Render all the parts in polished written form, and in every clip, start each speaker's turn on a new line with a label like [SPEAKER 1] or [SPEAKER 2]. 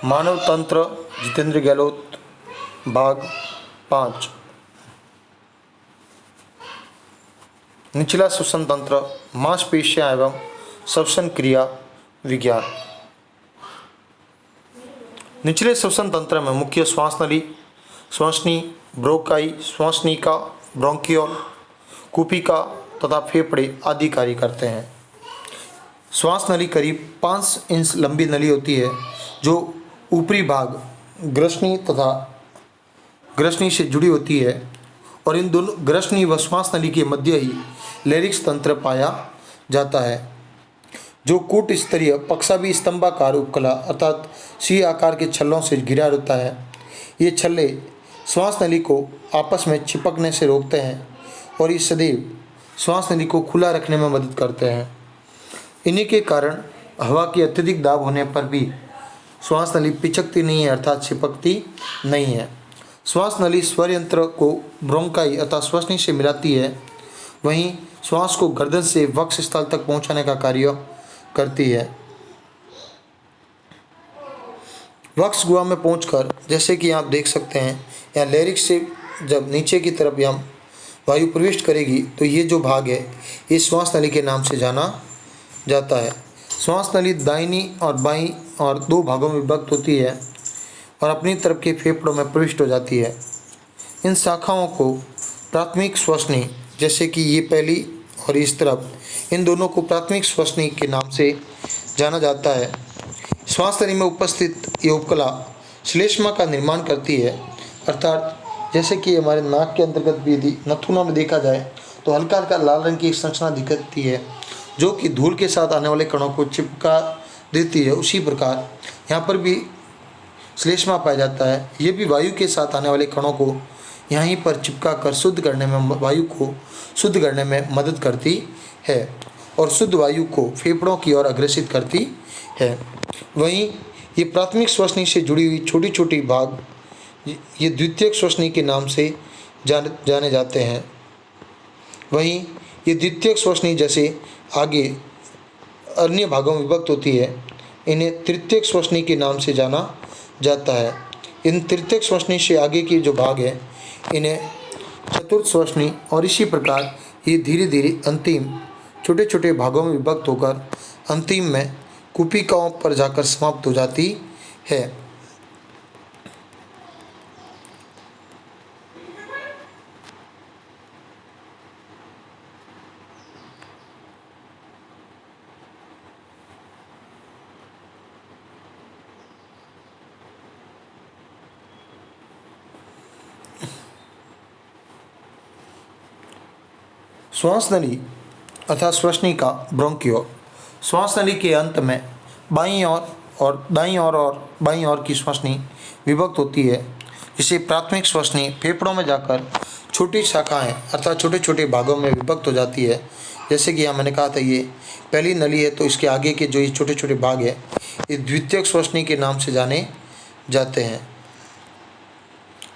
[SPEAKER 1] मानव तंत्र जितेंद्र गहलोत भाग 5। निचला श्वसन तंत्र मांसपेशियां एवं श्वसन क्रिया विज्ञान। निचले श्वसन तंत्र में मुख्य श्वास नली, श्वसनी, ब्रोंकाई, श्वसनिका, ब्रोंकियोल, कुपिका तथा फेफड़े आदि कार्य करते हैं। श्वास नली करीब 5 इंच लंबी नली होती है जो ऊपरी भाग ग्रसनी तथा ग्रसनी से जुड़ी होती है और इन दोनों ग्रसनी व श्वास नली के मध्य ही लैरिक्स तंत्र पाया जाता है जो कूट स्तरीय पक्षाभी स्तंभाकार उपकला अर्थात सी आकार के छल्लों से घिरा होता है। ये छल्ले श्वास नली को आपस में चिपकने से रोकते हैं और ये सदैव श्वास नली को खुला रखने में मदद करते हैं। इन्हीं के कारण हवा की अत्यधिक दाब होने पर भी श्वास नली पिचकती नहीं है अर्थात चिपकती नहीं है। श्वास नली स्वर यंत्र को ब्रोंकाई अर्थात श्वसनी से मिलाती है, वहीं श्वास को गर्दन से वक्ष स्थल तक पहुंचाने का कार्य करती है। वक्ष गुहा में पहुंचकर जैसे कि आप देख सकते हैं यहाँ लैरिक्स से जब नीचे की तरफ हम वायु प्रविष्ट करेगी तो ये जो भाग है ये श्वास नली के नाम से जाना जाता है। श्वास नली दाहिनी और बाईं और 2 भागों में विभक्त होती है और अपनी तरफ के फेफड़ों में प्रविष्ट हो जाती है। इन शाखाओं को प्राथमिक श्वसनी जैसे कि ये पहली और इस तरफ इन दोनों को प्राथमिक श्वसनी के नाम से जाना जाता है। श्वास नली में उपस्थित ये उपकला श्लेष्मा का निर्माण करती है अर्थात जैसे कि हमारे नाक के अंतर्गत भी यदि नथुनों में देखा जाए तो हल्का हल्का लाल रंग की एक संरचना दिखती है जो कि धूल के साथ आने वाले कणों को चिपका देती है। उसी प्रकार यहाँ पर भी श्लेष्मा पाया जाता है। ये भी वायु के साथ आने वाले कणों को यहीं पर चिपका कर शुद्ध करने में वायु को शुद्ध करने में मदद करती है और शुद्ध वायु को फेफड़ों की ओर अग्रेसित करती है। वहीं ये प्राथमिक श्वसनी से जुड़ी हुई छोटी छोटी भाग ये द्वितीयक श्वसनी के नाम से जाने जाते हैं। वहीं ये द्वितीयक श्वसनी जैसे आगे अन्य भागों में विभक्त होती है, इन्हें तृतीयक श्वसनी के नाम से जाना जाता है। इन तृतीयक श्वसनी से आगे की जो भाग है इन्हें चतुर्थ श्वसनी और इसी प्रकार ये धीरे धीरे अंतिम छोटे छोटे भागों में विभक्त होकर अंतिम में कुपिकाओं पर जाकर समाप्त हो जाती है। श्वास नली अर्थात श्वसनिका ब्रोंकियोल। श्वास नली के अंत में बाईं ओर और दाईं ओर और बाईं ओर की श्वसनी विभक्त होती है जिसे प्राथमिक श्वसनी फेफड़ों में जाकर छोटी शाखाएं अर्थात छोटे छोटे भागों में विभक्त हो जाती है। जैसे कि यहाँ मैंने कहा था ये पहली नली है तो इसके आगे के जो ये छोटे छोटे भाग है ये द्वितीयक श्वसनी के नाम से जाने जाते हैं।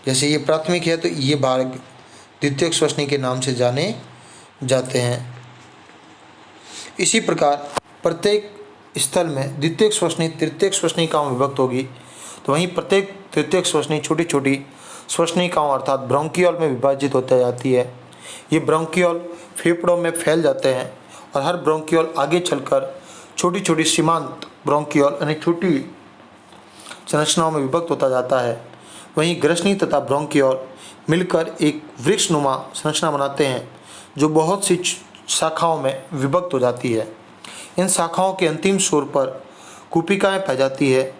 [SPEAKER 1] जैसे ये प्राथमिक है तो ये भाग द्वितीयक श्वसनी के नाम से जाने जाते हैं। इसी प्रकार प्रत्येक स्थल में द्वितीयक श्वसनी तृतीयक श्वसनिकाओं में विभक्त होगी तो वहीं प्रत्येक तृतीयक श्वसनी छोटी छोटी श्वसनिकाओं अर्थात ब्रोंकियोल में विभाजित होती जाती है। ये ब्रोंकियोल फेफड़ों में फैल जाते हैं और हर ब्रोंकियोल आगे चलकर छोटी छोटी सीमांत ब्रोंकियोल यानी छोटी संरचनाओं में विभक्त होता जाता है। वहीं ग्रसनी तथा ब्रोंकियोल मिलकर एक वृक्षनुमा संरचना बनाते हैं जो बहुत सी शाखाओं में विभक्त हो जाती है। इन शाखाओं के अंतिम छोर पर कुपिकाएं पाई जाती है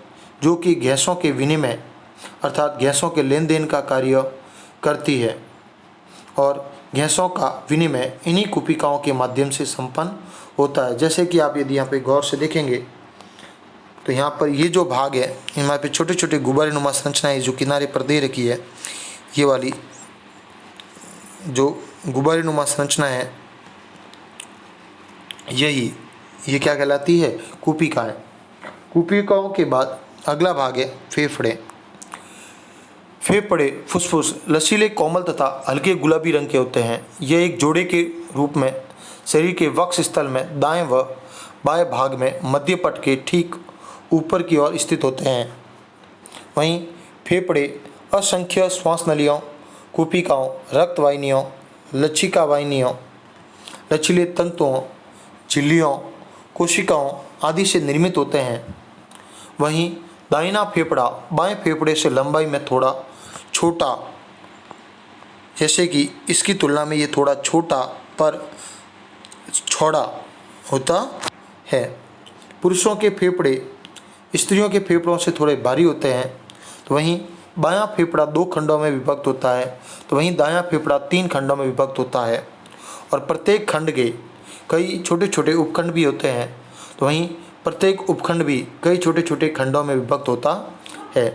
[SPEAKER 1] जो कि गैसों के विनिमय अर्थात गैसों के लेन देन का कार्य करती है और गैसों का विनिमय इन्हीं कुपिकाओं के माध्यम से संपन्न होता है। जैसे कि आप यदि यहाँ पे गौर से देखेंगे तो यहाँ पर ये जो भाग है यहाँ पे छोटे छोटे गुब्बारे नुमा संरचनाएं जो किनारे पर दे रखी है, ये वाली जो गुब्बारे नुमा संरचना है ये क्या कहलाती है? कुपिकाएं। कुपिकाओं के बाद अगला भाग है फेफड़े। फेफड़े फुसफुस लचीले कोमल तथा हल्के गुलाबी रंग के होते हैं। यह एक जोड़े के रूप में शरीर के वक्ष स्थल में दाएं व बाएं भाग में मध्य पट के ठीक ऊपर की ओर स्थित होते हैं। वहीं फेफड़े असंख्य श्वास नलियों, कूपिकाओं, रक्त वाहिनियों, लच्छिका वाहिनियों, लचीले तंतुओं, झिल्लियों, कोशिकाओं आदि से निर्मित होते हैं। वहीं दाहिना फेफड़ा बाएं फेफड़े से लंबाई में थोड़ा छोटा, जैसे कि इसकी तुलना में ये थोड़ा छोटा पर चौड़ा होता है। पुरुषों के फेफड़े स्त्रियों के फेफड़ों से थोड़े भारी होते हैं। तो वहीं बायां फेफड़ा 2 खंडों में विभक्त होता है, तो वहीं दायां फेफड़ा 3 खंडों में विभक्त होता है और प्रत्येक खंड के कई छोटे छोटे उपखंड भी होते हैं। तो वहीं प्रत्येक उपखंड भी कई छोटे छोटे खंडों में विभक्त होता है।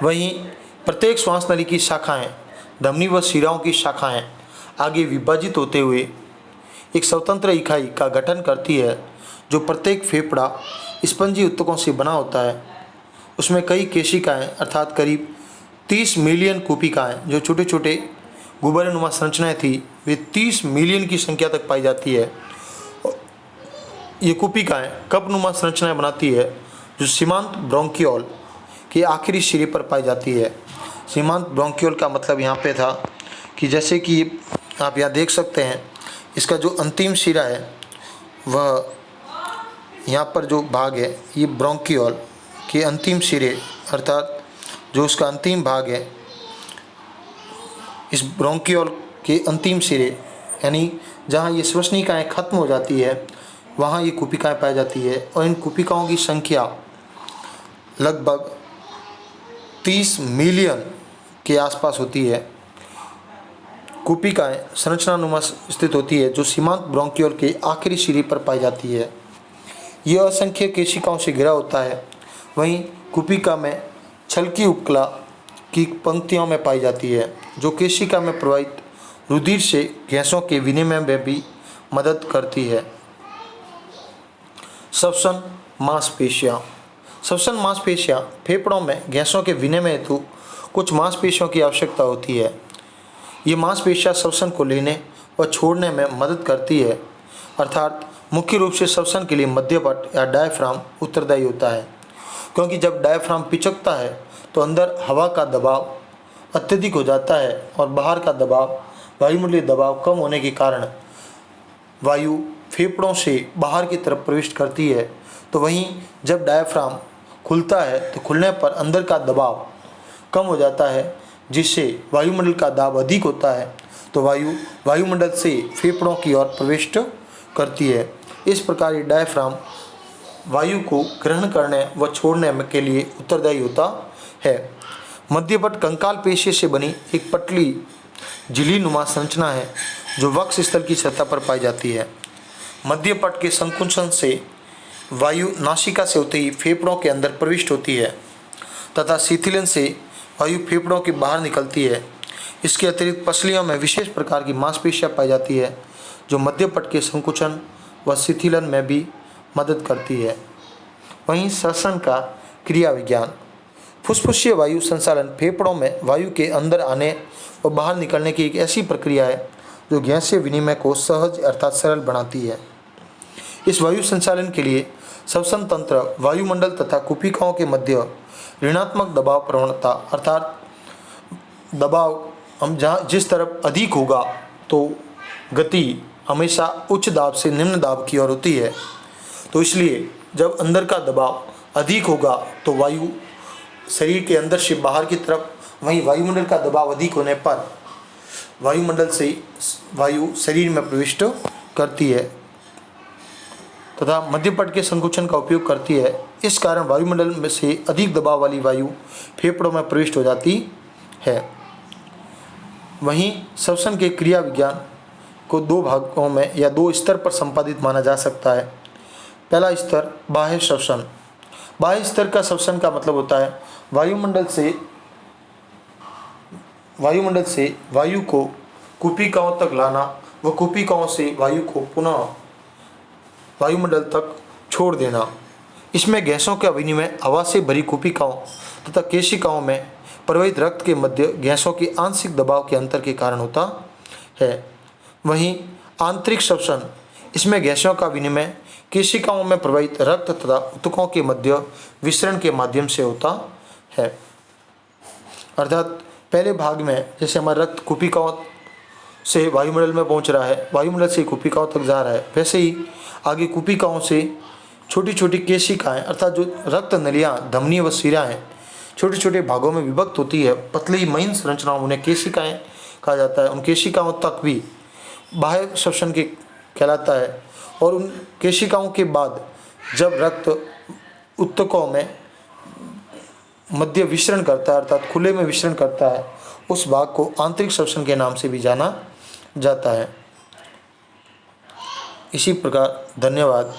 [SPEAKER 1] वहीं प्रत्येक श्वास नली की शाखाएं, धमनी व शिराओं की शाखाएं आगे विभाजित होते हुए एक स्वतंत्र इकाई का गठन करती है। जो प्रत्येक फेफड़ा स्पंजी ऊतकों से बना होता है। उसमें कई केशिकाएं अर्थात करीब 30 मिलियन कूपिकाएं, जो छोटे छोटे गुब्बारेनुमा संरचनाएं थी, वे 30 मिलियन की संख्या तक पाई जाती है। ये कूपिकाएं कपनुमा संरचनाएं बनाती है, जो सीमांत ब्रोंकियोल के आखिरी सिरे पर पाई जाती है। सीमांत ब्रोंकियोल का मतलब यहाँ पे था कि जैसे कि आप यहाँ देख सकते हैं, इसका जो अंतिम सिरा है वह यहाँ पर जो भाग है, ये ब्रोंकियोल के अंतिम सिरे अर्थात जो उसका अंतिम भाग है, इस ब्रोंकियोल के अंतिम सिरे यानी जहाँ ये श्वसनिकाएँ खत्म हो जाती है, वहाँ ये कूपिकाएँ पाई जाती है। और इन कूपिकाओं की संख्या लगभग 30 मिलियन के आसपास होती है। कूपिकाएँ संरचनानुमा स्थित होती है, जो सीमांत ब्रोंकियोल के आखिरी सिरे पर पाई जाती है। यह असंख्य केशिकाओं से घिरा होता है। वहीं कूपिका में छलकी उपकला की पंक्तियों में पाई जाती है, जो केशिका में प्रवाहित रुधिर से गैसों के विनिमय में भी मदद करती है। श्वसन मांसपेशियाँ। श्वसन मांसपेशियाँ फेफड़ों में गैसों के विनिमय हेतु कुछ मांसपेशियों की आवश्यकता होती है। ये मांसपेशियाँ श्वसन को लेने व छोड़ने में मदद करती है, अर्थात मुख्य रूप से श्वसन के लिए मध्यपट या डायफ्राम उत्तरदायी होता है। क्योंकि जब डायफ्राम पिचकता है तो अंदर हवा का दबाव अत्यधिक हो जाता है और बाहर का दबाव, वायुमंडलीय दबाव कम होने के कारण वायु फेफड़ों से बाहर की तरफ प्रवेश करती है। तो वहीं जब डायफ्राम खुलता है तो खुलने पर अंदर का दबाव कम हो जाता है, जिससे वायुमंडल का दाब अधिक होता है। तो वायुमंडल से फेफड़ों की ओर प्रवेश करती है। इस प्रकार ये डायफ्राम वायु को ग्रहण करने व छोड़ने के लिए उत्तरदायी होता है। मध्यपट कंकाल पेशी से बनी एक पतली झिल्लीनुमा संरचना है, जो वक्ष स्थल की सतह पर पाई जाती है। मध्यपट के संकुचन से वायु नासिका से होते ही फेफड़ों के अंदर प्रविष्ट होती है तथा शिथिलन से वायु फेफड़ों के बाहर निकलती है। इसके अतिरिक्त पसलियों में विशेष प्रकार की मांसपेशियाँ पाई जाती है, जो मध्यपट के संकुचन व शिथिलन में भी मदद करती है। वहीं श्वसन का क्रिया विज्ञान। फुसफुसीय वायु संचालन फेफड़ों में वायु के अंदर आने व बाहर निकलने की एक ऐसी प्रक्रिया है जो गैसीय विनिमय को सहज अर्थात सरल बनाती है। इस वायु संचालन के लिए श्वसन तंत्र वायुमंडल तथा कूपिकाओं के मध्य ऋणात्मक दबाव प्रवणता अर्थात दबाव हम जहाँ जिस तरफ अधिक होगा तो गति हमेशा उच्च दाब से निम्न दाब की ओर होती है। तो इसलिए जब अंदर का दबाव अधिक होगा तो वायु शरीर के अंदर से बाहर की तरफ, वहीं वायुमंडल का दबाव अधिक होने पर वायुमंडल से वायु शरीर में प्रविष्ट करती है तथा मध्यपट के संकुचन का उपयोग करती है। इस कारण वायुमंडल में से अधिक दबाव वाली वायु फेफड़ों में प्रविष्ट हो जाती है। वहीं श्वसन के क्रिया विज्ञान को 2 भागों में या 2 स्तर पर संपादित माना जा सकता है। पहला स्तर बाह्य श्वसन। बाह्य स्तर का श्वसन का मतलब होता है वायुमंडल से वायु को कूपिकाओं तक लाना व कूपिकाओं से वायु को पुनः वायुमंडल तक छोड़ देना। इसमें गैसों का विनिमय हवा से भरी कूपिकाओं तथा केशिकाओं में प्रवाहित रक्त के मध्य गैसों के आंशिक दबाव के अंतर के कारण होता है। वहीं आंतरिक श्वसन, इसमें गैसों का विनिमय केशिकाओं में प्रवाहित रक्त तथा ऊतकों के मध्य विसरण के माध्यम से होता है। अर्थात पहले भाग में जैसे हमारा रक्त कुपिकाओं से वायुमंडल में पहुंच रहा है, वायुमंडल से कुपिकाओं तक जा रहा है, वैसे ही आगे कुपिकाओं से छोटी छोटी केशिकाएं अर्थात जो रक्त नलियाँ, धमनी व सिरा हैं, छोटे छोटे भागों में विभक्त होती है, पतली महीन संरचनाओं, उन्हें केशिकाएं कहा जाता है। उन केशिकाओं तक भी बाह्य श्वसन के कहलाता है। और उन केशिकाओं के बाद जब रक्त ऊतकों में मध्य विसरण करता है अर्थात खुले में विसरण करता है, उस भाग को आंतरिक श्वसन के नाम से भी जाना जाता है। इसी प्रकार धन्यवाद।